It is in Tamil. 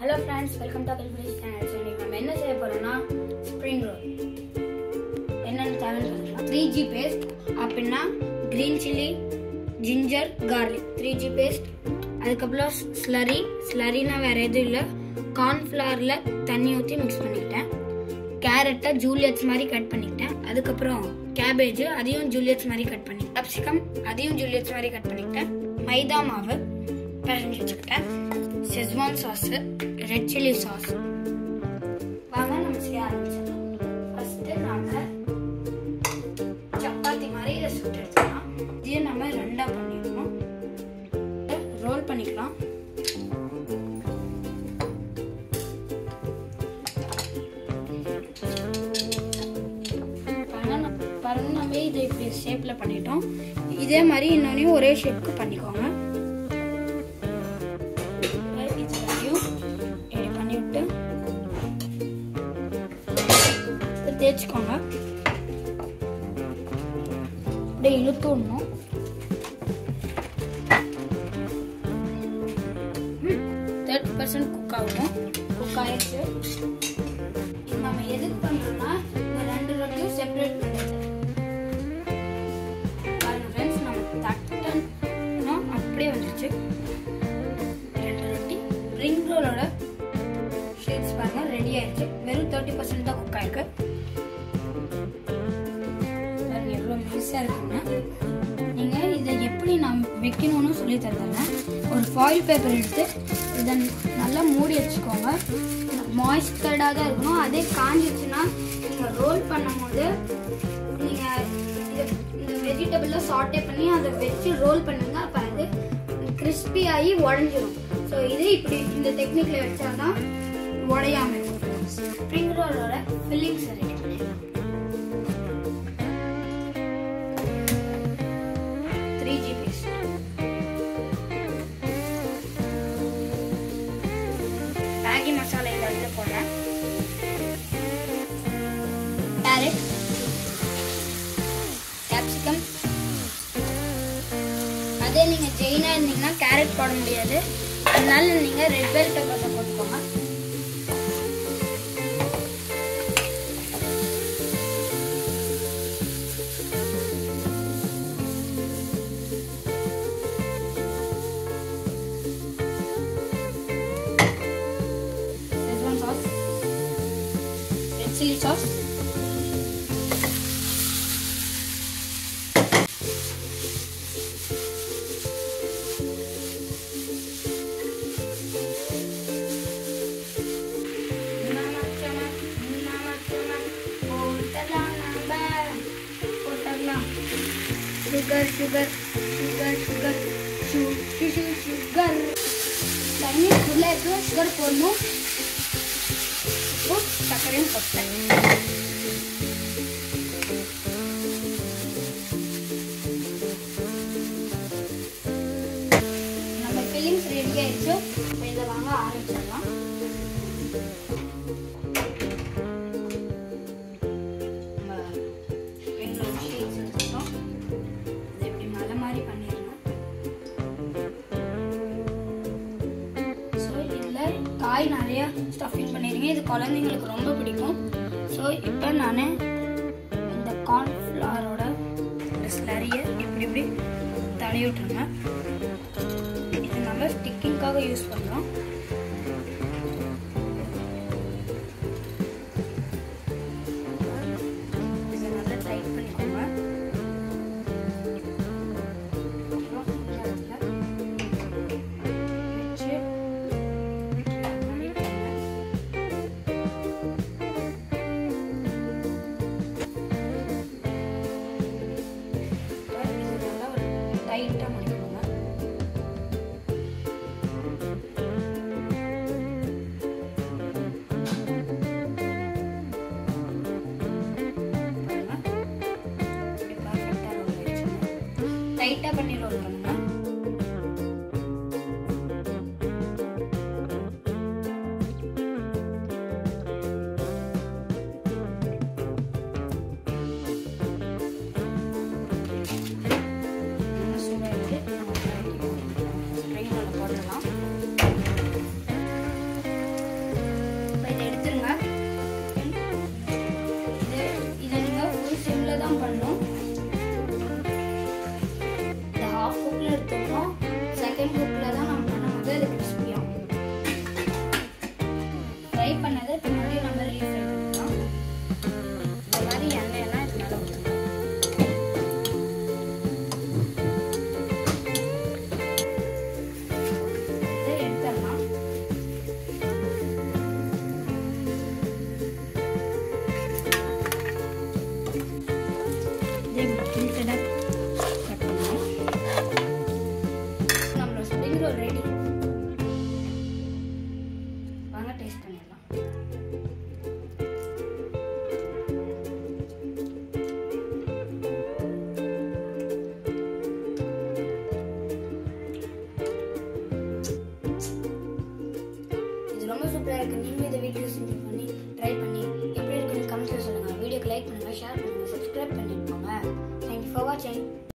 Hello friends, welcome to Kalpuri's channel. So இன்னைக்கு நம்ம என்ன செய்ய போறோம்னா ஸ்ப்ரிங் ரோல். என்னன்னு தேவைன்னு 3G paste அப்படினா green chili, ginger, garlic. 3G paste. அதுக்கப்புறம் ஸ்லரினா வேற எதுவும் இல்ல. கார்ன் ஃப்ளவர்ல தண்ணி ஊத்தி mix பண்ணிட்டேன். கேரட்டை ஜூலியட்ஸ் மாதிரி கட் பண்ணிட்டேன். அதுக்கப்புறம் கேபேஜ் அதையும் ஜூலியட்ஸ் மாதிரி கட் பண்ணிட்டேன். கேப்சிகம் அதையும் ஜூலியட்ஸ் மாதிரி கட் பண்ணிட்டேன். மைதா மாவு பிசைஞ்சு வச்சுக்கிட்டேன். Schezwan sauce, red chilli sauce. வாங்க நம்ம செய்ய ஆரம்பிச்சிடலாம். ஃபர்ஸ்ட் நாம சப்பாத்தி மாதிரி இதை சுட்டு எடுத்துக்கலாம். இதையே நம்ம ரெண்டா பண்ணிடணும். ரோல் பண்ணிக்கலாம். பாருங்க நம்ம இதை இப்படி ஷேப்ல பண்ணிட்டோம். இதே மாதிரி இன்னொன்னையும் ஒரே ஷேப்க்கு பண்ணிக்கோங்க. தேய்ச்சிக்கோங்க. அப்படியே இழுத்து விடணும். 30% குக் ஆகணும். குக் ஆயிடுச்சு. நம்ம எதுக்கு பண்றோம்னா இந்த ரெண்டு ரொட்டியும் செப்பரேட் பண்ணிடுது. பாருங்க ஃப்ரெண்ட்ஸ், நம்ம தட்டனா அப்படியே வந்துருச்சு. ரெண்டு ரொட்டி ஸ்ப்ரிங் ரோலோட ஷேப்ஸ் பாருங்க ரெடி ஆயிடுச்சு. வெறும் 30% தான் குக் ஆயிருக்கு. நீங்க இதை எப்படி நான் வைக்கணும்னு சொல்லி தரேன். ஒரு ஃபாயில் பேப்பர் எடுத்து இதை நல்லா மூடி வச்சுக்கோங்க. மாய்ஸ்டர்டாக தான் இருக்கணும். அதே காஞ்சிச்சுன்னா நீங்க ரோல் பண்ணும்போது நீங்க இந்த வெஜிடபிள்லாம் சாட்டே பண்ணி அதை வச்சு ரோல் பண்ணுங்க. அப்போ அது கிறிஸ்பி ஆகி உடஞ்சிடும். ஸோ இது இப்படி இந்த டெக்னிக்ல வச்சாதான் உடையாம இருக்கும். ஸ்ப்ரிங் ரோலோட ஃபில்லிங்ஸ் ரெடி பண்ணிடலாம். 3G paste, மேகி மசாலா இதில் போடுறேன். Carrot, capsicum. அதே நீங்கள் ஜெயினாக இருந்தீங்கன்னா கேரட் போட முடியாது. அதனால நீங்கள் ரெட் பெல் பெப்பர்ஸை போட்டுக்கோங்க. Chili sauce, sugar. Chinese food like sugar போடணும். சக்கரையும் போட்டேன். நம்ம ஃபில்லிங்ஸ் ரெடி ஆயிடுச்சு. இப்போ இதை வாங்க ஆரம்பிச்சிடலாம். இப்படி மலை மாதிரி பண்ணிடணும். ஸோ இதில் காய் நிறைய ஸ்டஃபிங் பண்ணிடுங்க. இது குழந்தைங்களுக்கு ரொம்ப பிடிக்கும். ஸோ இப்போ நான் இந்த கார்ன்ஃப்ளவரோட ஸ்லரியை இப்படி தடவி விட்டுருங்க. இது நம்ம ஸ்டிக்கிங்காக யூஸ் பண்ணுறோம். இதை நல்லா டைட் பண்ணிக்கோங்க. டைட்டா பண்ணிக்கோங்க. டைட்டா பண்ணி ரோல் பண்ணுங்க. பண்ணதை பின்னாடி நம்ம ரீஃப்ரை பண்ணிக்கலாம். இந்த மாதிரி எண்ணெயெல்லாம் இது மேலே ஊற்றணும். இதை எடுத்துடலாம். இதை ஃபில்டராக கட் பண்ணலாம். நம்மளோட ஸ்ப்ரிங் ரோல் ரெடி. வாங்க டேஸ்ட் பண்ணிடலாம். இது ரொம்ப சூப்பரா இருக்கு. நீங்களும் இதை வீட்டில் செஞ்சு பண்ணி ட்ரை பண்ணி எப்படி இருக்குன்னு கமெண்ட்ல சொல்லுங்க. வீடியோக்கு லைக் பண்ணுங்க, ஷேர் பண்ணுங்க, சப்ஸ்கிரைப் பண்ணிட்டு போங்க. தேங்க்யூ ஃபார் வாட்சிங்.